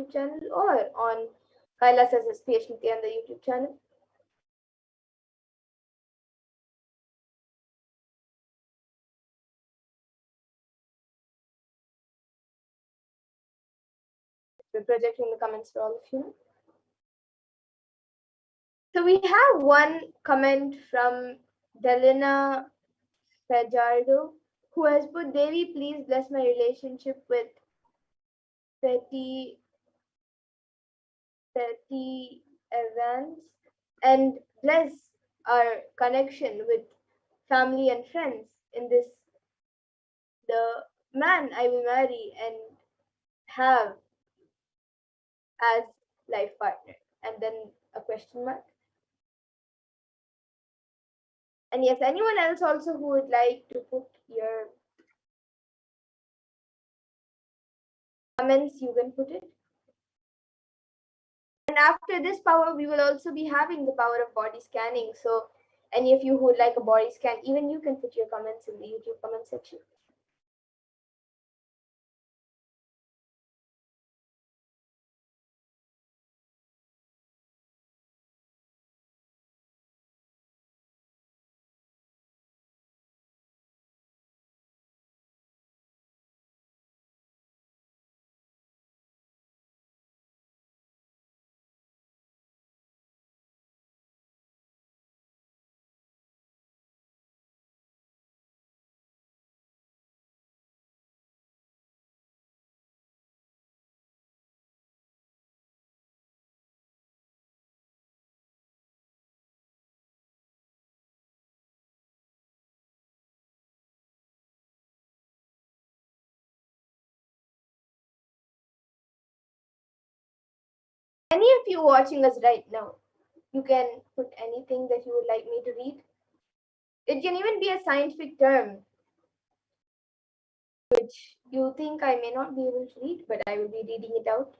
YouTube channel or on Kailasa's HDH Nithyananda YouTube channel. We're projecting the comments for all of you. So we have one comment from Delina Fajardo, who has put, Devi, please bless my relationship with petty events and bless our connection with family and friends in this, the man I will marry and have as life partner. And then a question mark. And yes, anyone else also who would like to put your comments, you can put it. And after this power, we will also be having the power of body scanning. So any of you who would like a body scan, even you can put your comments in the YouTube comment section. Any of you watching us right now, you can put anything that you would like me to read. It can even be a scientific term, which you think I may not be able to read, but I will be reading it out.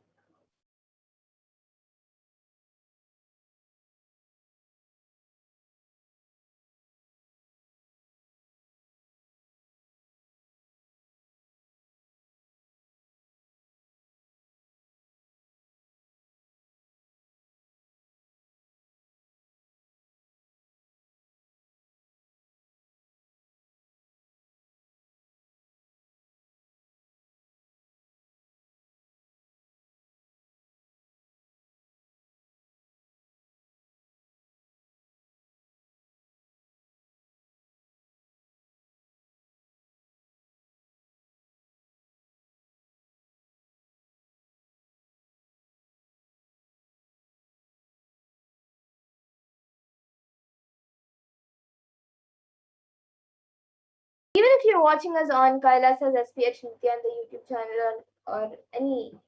Even if you're watching us on Kailasa's HDH Nithyananda YouTube channel or any,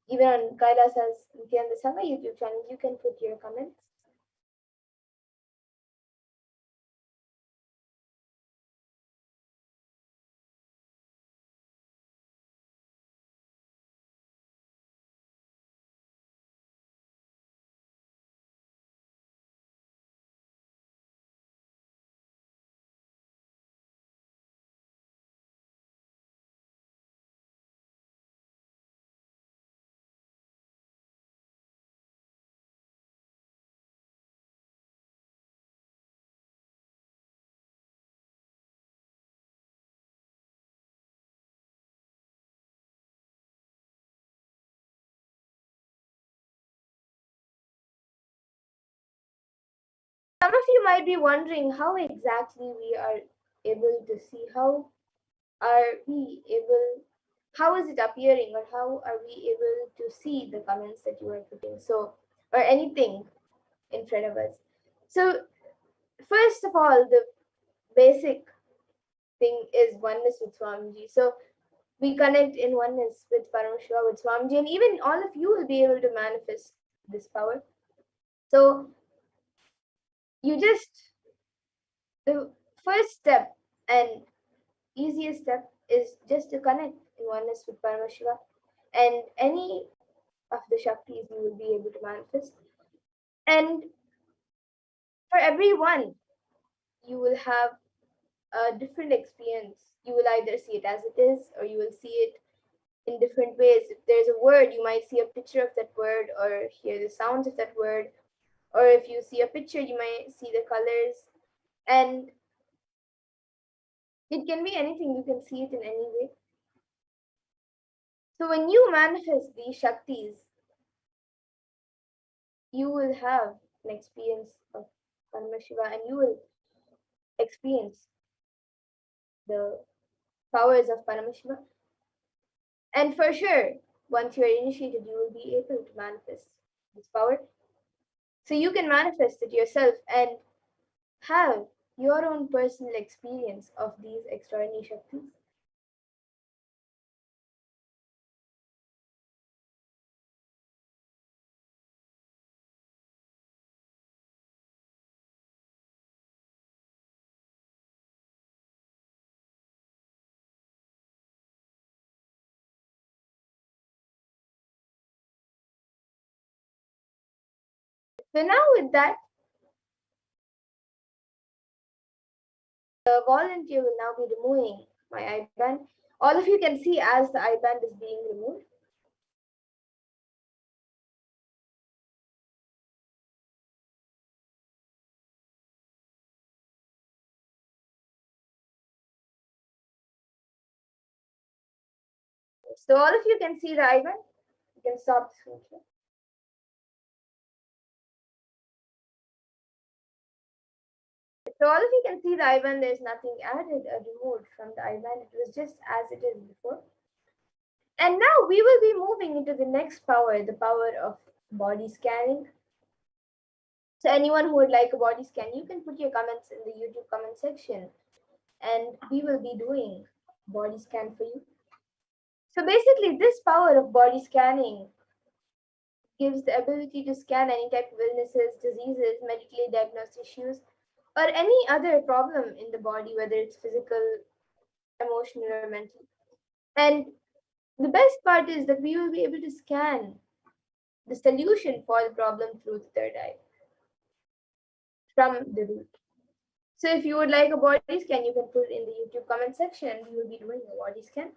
even on Kailasa's Nithyananda Sangha YouTube channel, you can put your comments. Some of you might be wondering how exactly we are able to see, how is it appearing, or how are we able to see the comments that you are putting, so, or anything in front of us. So first of all, the basic thing is oneness with Swamiji. So we connect in oneness with Paramashiva, with Swamiji, and even all of you will be able to manifest this power. So the first step and easiest step is just to connect in oneness with Paramashiva, and any of the Shaktis you will be able to manifest. And for everyone, you will have a different experience. You will either see it as it is, or you will see it in different ways. If there's a word, you might see a picture of that word or hear the sounds of that word. Or if you see a picture, you might see the colors. And it can be anything, you can see it in any way. So when you manifest these Shaktis, you will have an experience of Paramashiva and you will experience the powers of Paramashiva. And for sure, once you're initiated, you will be able to manifest this power. So you can manifest it yourself and have your own personal experience of these extraordinary Shaktis. So now with that, the volunteer will now be removing my IBAN. All of you can see as the IBAN is being removed. So all of you can see the IBAN. You can stop the screen share. So all of you can see the IBAN. There's nothing added or removed from the IBAN. It was just as it is before. And now we will be moving into the next power, the power of body scanning. So anyone who would like a body scan, you can put your comments in the YouTube comment section and we will be doing body scan for you. So basically this power of body scanning gives the ability to scan any type of illnesses, diseases, medically diagnosed issues, or any other problem in the body, whether it's physical, emotional, or mental. And the best part is that we will be able to scan the solution for the problem through the third eye from the root. So if you would like a body scan, you can put it in the YouTube comment section and we will be doing a body scan.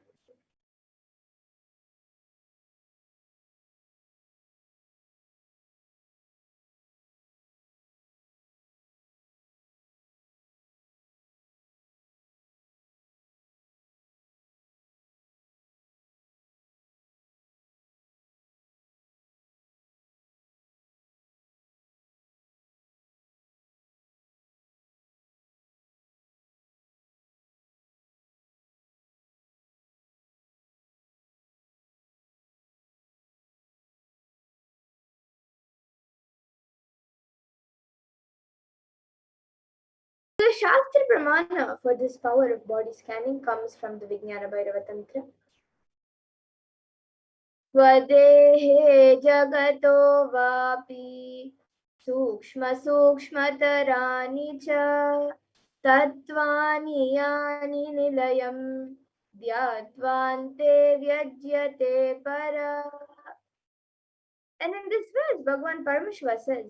The Shastra Pramana for this power of body scanning comes from the Vijnana Bhairava Tantra. Swadehe jagato vapi sukshma sukshmatarani cha tattvani yani nilayam dhyattvante vyajyate para. And in this verse, Bhagavan Paramashiva says,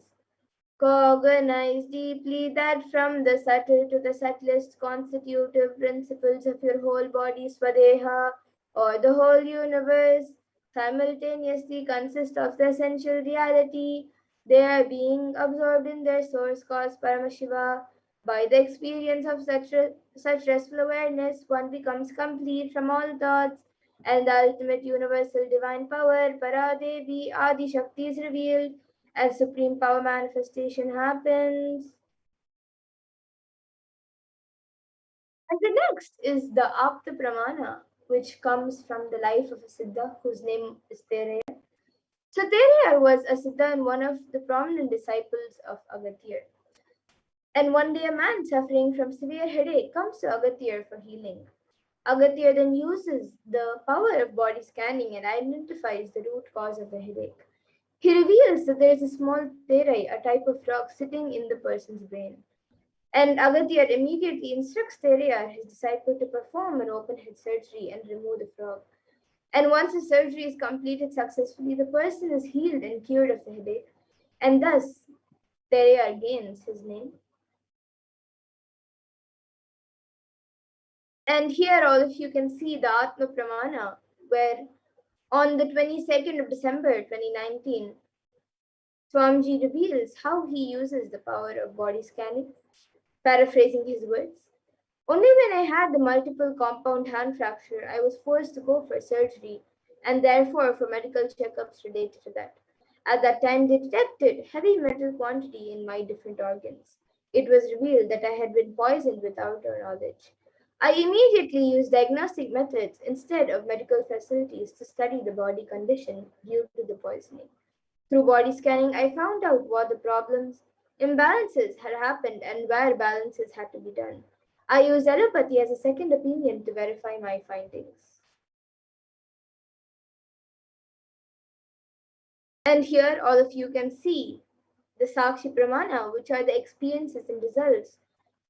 cognize deeply that from the subtle to the subtlest constitutive principles of your whole body, Swadeha, or the whole universe, simultaneously consist of the essential reality. They are being absorbed in their source cause, Paramashiva. By the experience of such restful awareness, one becomes complete from all thoughts, and the ultimate universal divine power, Paradevi Adi Shakti, is revealed as supreme power manifestation happens. And the next is the Apta Pramana, which comes from the life of a Siddha whose name is Tereya. So Tereya was a Siddha and one of the prominent disciples of Agathir. And one day a man suffering from severe headache comes to Agathir for healing. Agathir then uses the power of body scanning and identifies the root cause of the headache. He reveals that there is a small terai, a type of rock, sitting in the person's brain. And Agathir immediately instructs Theria, his disciple, to perform an open head surgery and remove the frog. And once the surgery is completed successfully, the person is healed and cured of the headache. And thus, Theria gains his name. And here, all of you can see the Atma Pramana, where On the 22nd of December 2019, Swamiji reveals how he uses the power of body scanning, paraphrasing his words. Only when I had the multiple compound hand fracture, I was forced to go for surgery and therefore for medical checkups related to that. At that time, they detected heavy metal quantity in my different organs. It was revealed that I had been poisoned without our knowledge. I immediately used diagnostic methods instead of medical facilities to study the body condition due to the poisoning. Through body scanning, I found out what the problems, imbalances had happened and where balances had to be done. I used allopathy as a second opinion to verify my findings. And here, all of you can see the Sakshi Pramana, which are the experiences and results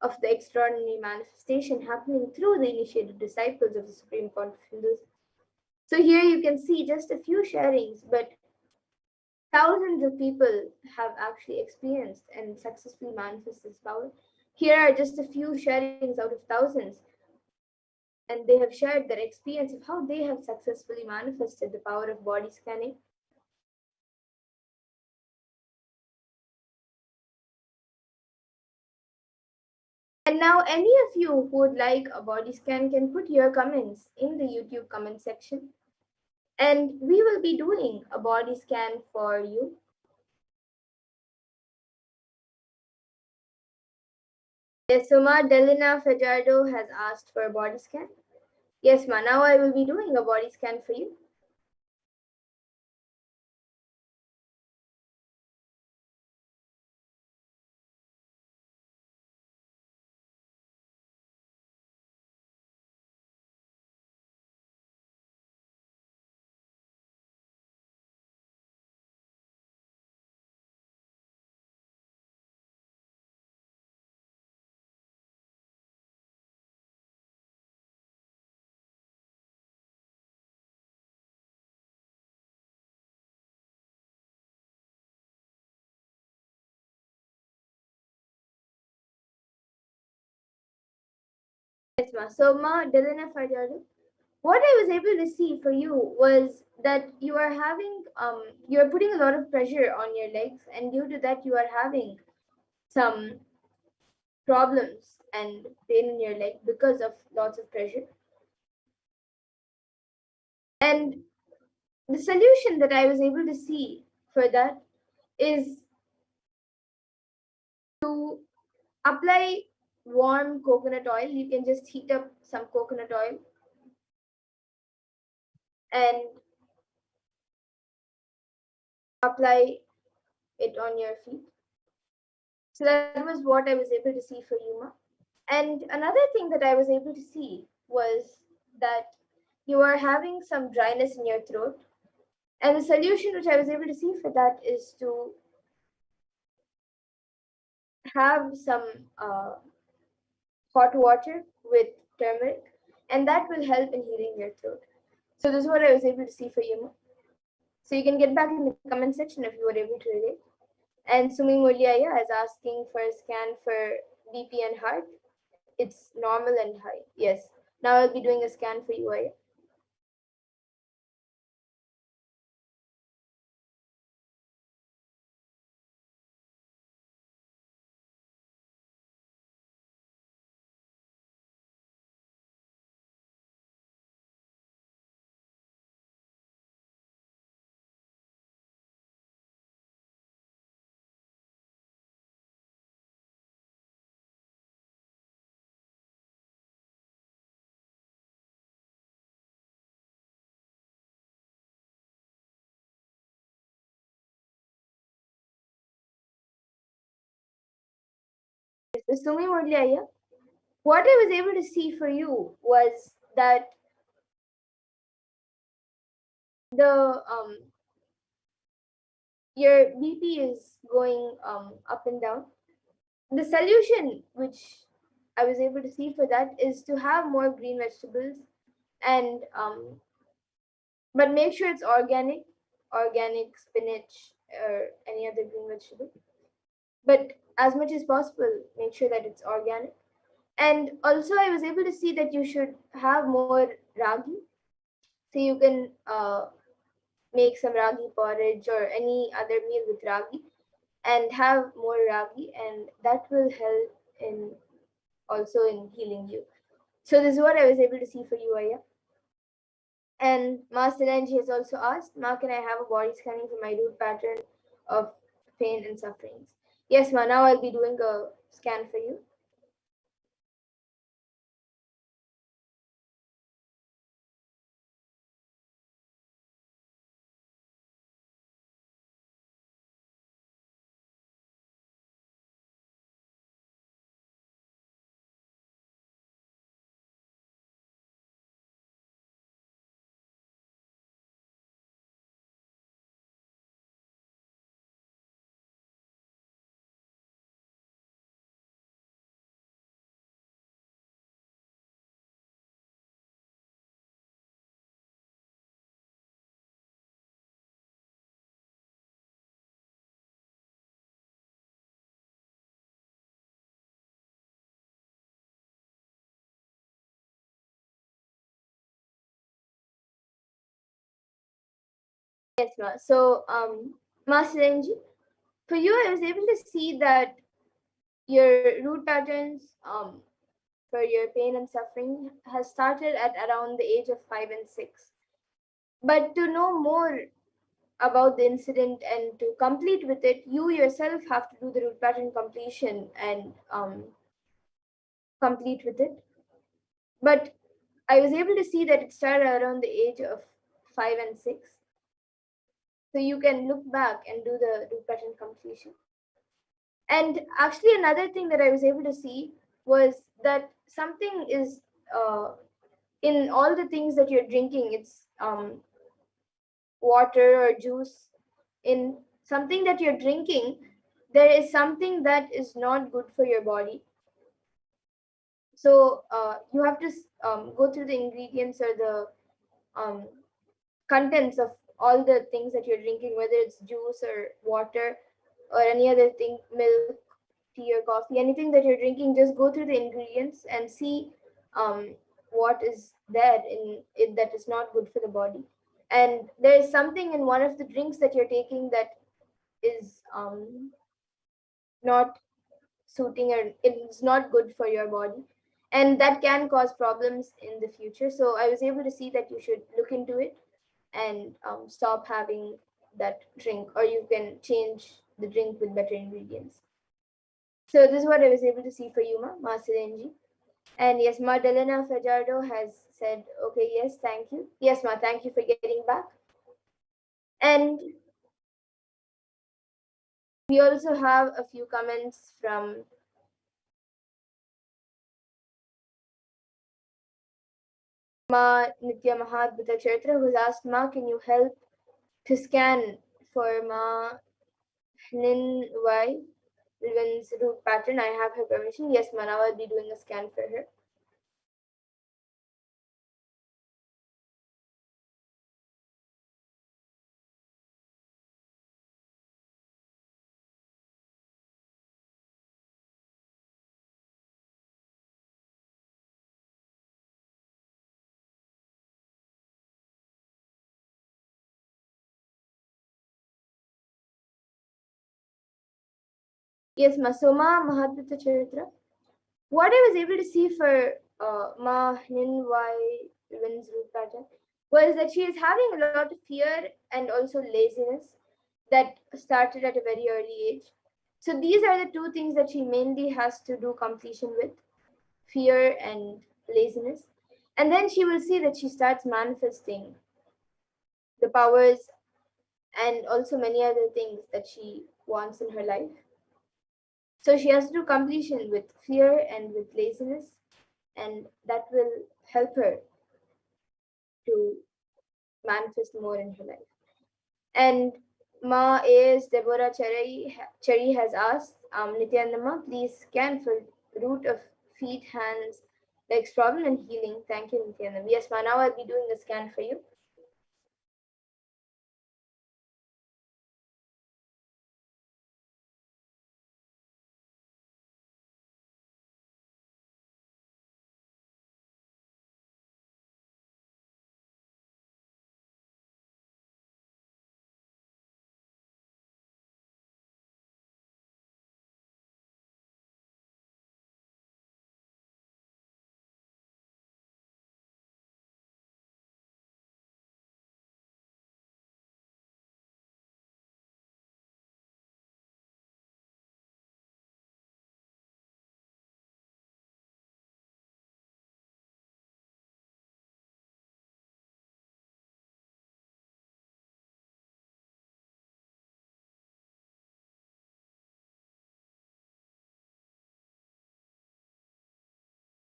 of the extraordinary manifestation happening through the initiated disciples of the Supreme Pontiff Hindus. So here you can see just a few sharings, but thousands of people have actually experienced and successfully manifested this power. Here are just a few sharings out of thousands, and they have shared their experience of how they have successfully manifested the power of body scanning. And now, any of you who would like a body scan can put your comments in the YouTube comment section, and we will be doing a body scan for you. Yes, so Ma Delina Fajardo has asked for a body scan. Yes, Ma, now I will be doing a body scan for you. Yes, Ma. So, Ma Delina Fajardo, what I was able to see for you was that you are having, you are putting a lot of pressure on your legs, and due to that, you are having some problems and pain in your leg because of lots of pressure. And the solution that I was able to see for that is to apply warm coconut oil. You can just heat up some coconut oil and apply it on your feet. So that was what I was able to see for Yuma. And another thing that I was able to see was that you are having some dryness in your throat. And the solution which I was able to see for that is to have some hot water with turmeric, and that will help in healing your throat. So this is what I was able to see for Yuma. So you can get back in the comment section if you were able to relate. And Sumi Muliaya is asking for a scan for BP and heart. It's normal and high. Yes. Now I'll be doing a scan for you, Aya. So Sumi Muliaya, what I was able to see for you was that the your BP is going up and down. The solution which I was able to see for that is to have more green vegetables and but make sure it's organic spinach or any other green vegetable. But as much as possible, make sure that it's organic. And also, I was able to see that you should have more ragi, so you can make some ragi porridge or any other meal with ragi and have more ragi, and that will help in also in healing you. So this is what I was able to see for you, Aya. And Ma Silanji has also asked, Ma, can I have a body scanning for my root pattern of pain and sufferings? Yes, Ma, now I'll be doing a scan for you. Yes, Ma. So, Ma Silanji, for you, I was able to see that your root patterns for your pain and suffering has started at around the age of 5 and 6. But to know more about the incident and to complete with it, you yourself have to do the root pattern completion and complete with it. But I was able to see that it started around the age of 5 and 6. So you can look back and do the root pattern completion. And actually, another thing that I was able to see was that something is in all the things that you're drinking. It's water or juice. In something that you're drinking, there is something that is not good for your body. So you have to go through the ingredients or the um, contents of all the things that you're drinking, whether it's juice or water or any other thing, milk, tea or coffee, anything that you're drinking, just go through the ingredients and see what is there in it that is not good for the body. And there is something in one of the drinks that you're taking that is not suiting or it's not good for your body, and that can cause problems in the future. So I was able to see that you should look into it and stop having that drink, or you can change the drink with better ingredients. So this is what I was able to see for you, Ma Sirenji. And yes, Ma Delena Fajardo has said, okay, yes, thank you. Yes, Ma, thank you for getting back. And we also have a few comments from Ma Nitya Mahadbhuta Charitra, who's asked, Ma, can you help to scan for Ma Nin Y Lvin's root pattern? I have her permission. Yes, Ma, now I'll be doing a scan for her. Yes, Ma. So Ma Mahadbhuta Charitra, what I was able to see for Ma Nin Y Lvin's root pattern was that she is having a lot of fear and also laziness that started at a very early age. So these are the two things that she mainly has to do completion with: fear and laziness. And then she will see that she starts manifesting the powers and also many other things that she wants in her life. So she has to do completion with fear and with laziness, and that will help her to manifest more in her life. And Ma A.S. Deborah Cherry has asked, Nityananda, please scan for root of feet, hands, legs problem and healing. Thank you, Nityananda. Yes, Ma, now I'll be doing a scan for you.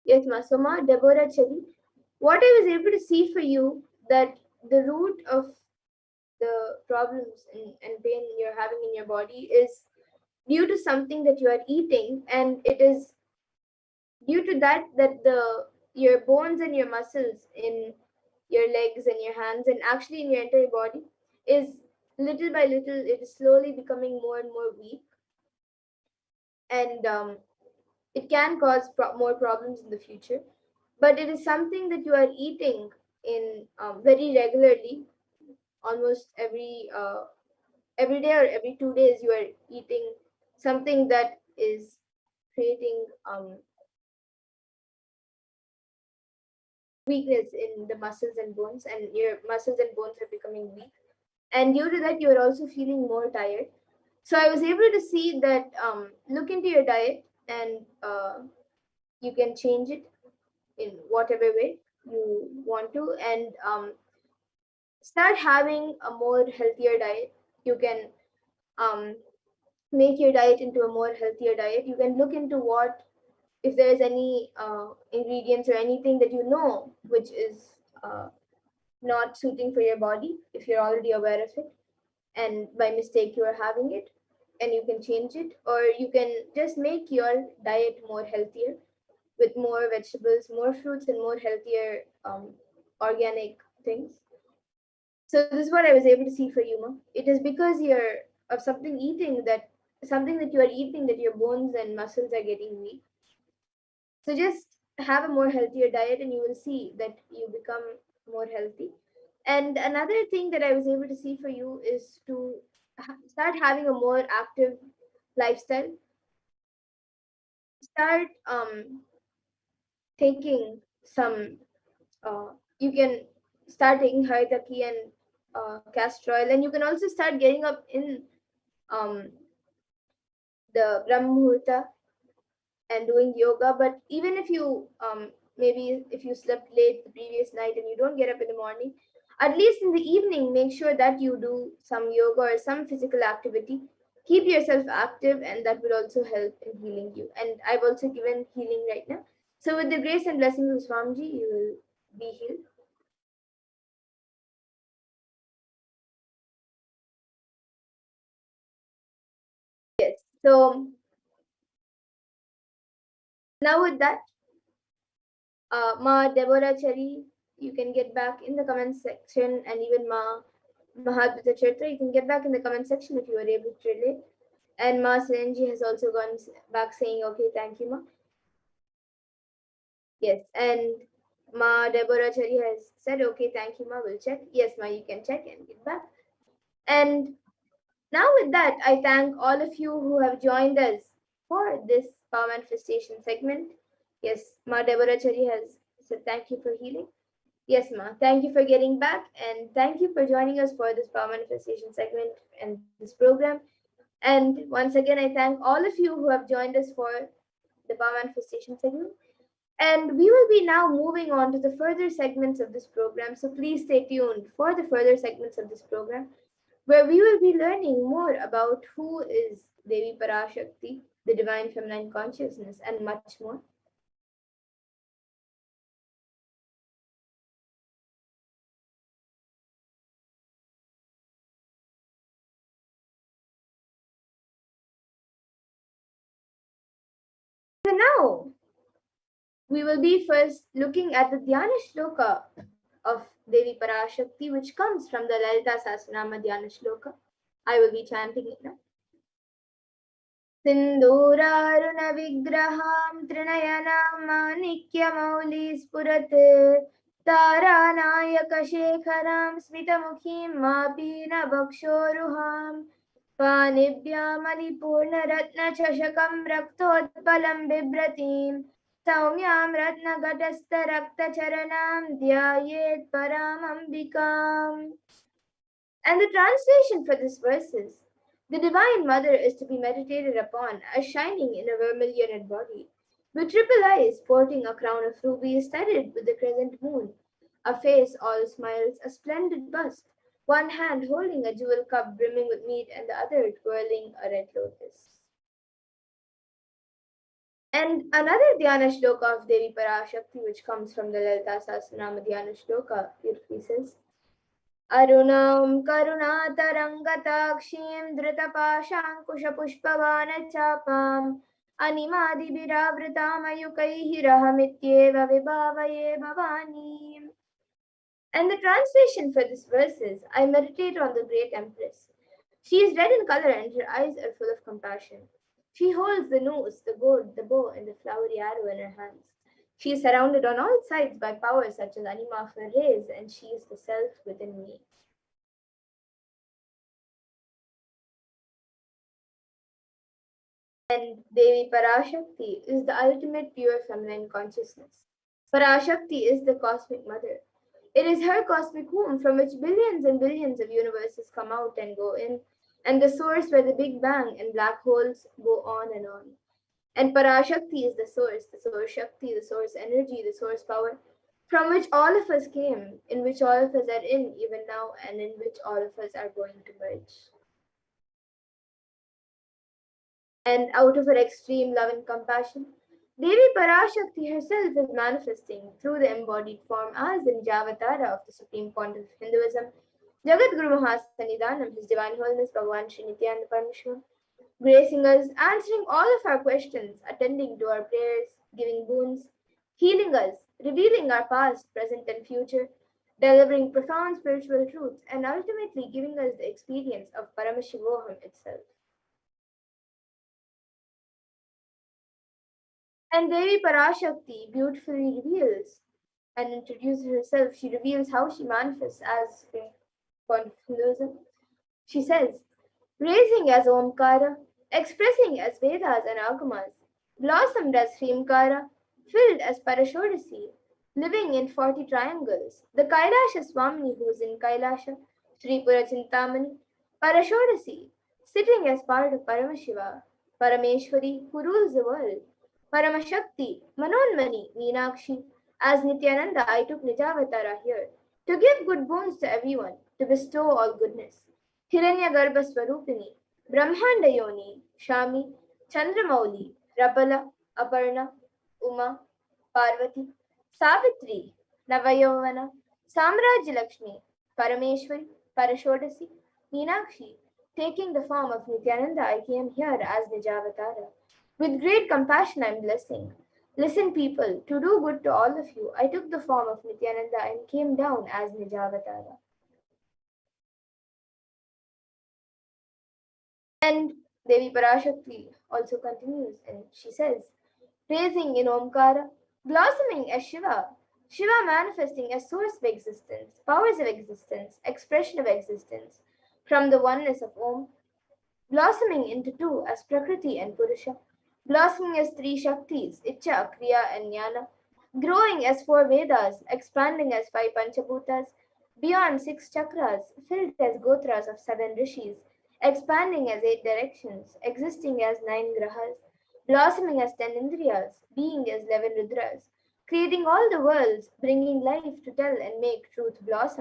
Yes, Ma. So, Ma, Deborah Chari, what I was able to see for you that the root of the problems and pain you're having in your body is due to something that you are eating, and it is due to that the your bones and your muscles in your legs and your hands and actually in your entire body is little by little it is slowly becoming more and more weak, and it can cause more problems in the future, but it is something that you are eating in very regularly, almost every day or every 2 days you are eating something that is creating weakness in the muscles and bones, and your muscles and bones are becoming weak, and due to that you are also feeling more tired. So I was able to see that look into your diet, and you can change it in whatever way you want to, and start having a more healthier diet. You can um, make your diet into a more healthier diet. You can look into what, if there is any ingredients or anything that you know which is not suiting for your body, if you're already aware of it and by mistake you are having it, and you can change it, or you can just make your diet more healthier with more vegetables, more fruits, and more healthier organic things. So this is what I was able to see for you, Ma. It is because you're of something that you are eating that your bones and muscles are getting weak. So just have a more healthier diet and you will see that you become more healthy. And another thing that I was able to see for you is to start having a more active lifestyle. Start taking some, you can start taking haritaki and castor oil, and you can also start getting up in um, the Brahma Muhurta and doing yoga. But even if you maybe if you slept late the previous night and you don't get up in the morning, at least in the evening make sure that you do some yoga or some physical activity. Keep yourself active, and that will also help in healing you. And I've also given healing right now, so with the grace and blessings of Swamiji you will be healed. Yes, so now with that, Ma Deborah Chari, you can get back in the comment section, and even Ma Mahabhata Chaitra, you can get back in the comment section if you were able to relate. And Ma Saranji has also gone back saying, okay, thank you, Ma. Yes, and Ma Deborah Chari has said, okay, thank you, Ma, we'll check. Yes, Ma, you can check and get back. And now with that, I thank all of you who have joined us for this power manifestation segment. Yes, Ma Deborah Chari has said thank you for healing. Yes, Ma. Thank you for getting back, and thank you for joining us for this power manifestation segment and this program. And once again, I thank all of you who have joined us for the power manifestation segment. And we will be now moving on to the further segments of this program. So please stay tuned for the further segments of this program, where we will be learning more about who is Devi Parashakti, the divine feminine consciousness, and much more. So now we will be first looking at the Dhyana Shloka of Devi Parashakti, which comes from the Lalita Sahasranama Dhyana Shloka. I will be chanting it now. सिन्दूरारुणविग्रहां त्रिनयनां माणिक्यमौलिस्फुरत् तारानायकशेखरां स्मितमुखीं मापीनवक्षोरुहां पाणिभ्यामलिपूर्णरत्नचषकं रक्तोत्पलं बिभ्रतीं सौम्यां रत्नघटस्थरक्तचरणां ध्यायेत् परामम्बिकाम्. And the translation for this verse is, the Divine Mother is to be meditated upon as shining in a vermilioned body, with triple eyes sporting a crown of rubies studded with the crescent moon, a face all smiles, a splendid bust, one hand holding a jewel cup brimming with mead, and the other twirling a red lotus. And another Dhyana shloka of Devi Parashakti, which comes from the Lalita Sahasranama Dhyana shloka, beautifully says, Arunam karunatarangatakshiim dhritapaashankushpushpavanachapam animadibhiravritam ayukaihi vibhavaye bhavani. And the translation for this verse is, I meditate on the great Empress. She is red in color and her eyes are full of compassion. She holds the noose, the gourd, the bow, and the flowery arrow in her hands. She is surrounded on all sides by powers such as Anima of her rays, and she is the self within me. And Devi Parashakti is the ultimate pure feminine consciousness. Parashakti is the cosmic mother. It is her cosmic womb from which billions and billions of universes come out and go in, and the source where the Big Bang and black holes go on and on. And Parashakti is the source Shakti, the source energy, the source power, from which all of us came, in which all of us are in even now, and in which all of us are going to merge. And out of her extreme love and compassion, Devi Parashakti herself is manifesting through the embodied form as the Nijavatara of the Supreme Pontiff of Hinduism, Jagat Guru Mahasanidanam, His Divine Holiness Bhagavan Sri Nithyananda Paramashivam, gracing us, answering all of our questions, attending to our prayers, giving boons, healing us, revealing our past, present, and future, delivering profound spiritual truths, and ultimately giving us the experience of Paramashivoham itself. And Devi Parashakti beautifully reveals and introduces herself. She reveals how she manifests as Supreme Point of Hinduism. She says, raising as Omkara, expressing as Vedas and Agamas, blossomed as Hrimkara, filled as Parashodasi, living in 40 triangles. The Kailasa Swami who is in Kailasa, Sri Purachintamani, Parashodasi, sitting as part of Paramashiva, Parameshwari who rules the world, Paramashakti, Manonmani, Meenakshi. As Nithyananda, I took Nijavatara here to give good boons to everyone, to bestow all goodness. Hiranyagarbha Swarupini, Brahmanda Yoni, Shami, Chandramauli, Rapala, Aparna, Uma, Parvati, Savitri, Navayovana, Samrajya Lakshmi, Parameshwari, Parashodasi, Meenakshi. Taking the form of Nithyananda, I came here as Nijavatara. With great compassion, I am blessing. Listen, people, to do good to all of you, I took the form of Nithyananda and came down as Nijavatara. And Devi Parashakti also continues and she says, praising in Omkara, blossoming as Shiva, Shiva manifesting as source of existence, powers of existence, expression of existence, from the oneness of Om, blossoming into two as Prakriti and Purusha, blossoming as three Shaktis, Icha, Kriya, and Jnana, growing as four Vedas, expanding as five Panchabhutas, beyond six chakras, filled as Gotras of seven rishis, expanding as eight directions, existing as nine grahas, blossoming as 10 indriyas, being as 11 rudras, creating all the worlds, bringing life to tell and make truth blossom.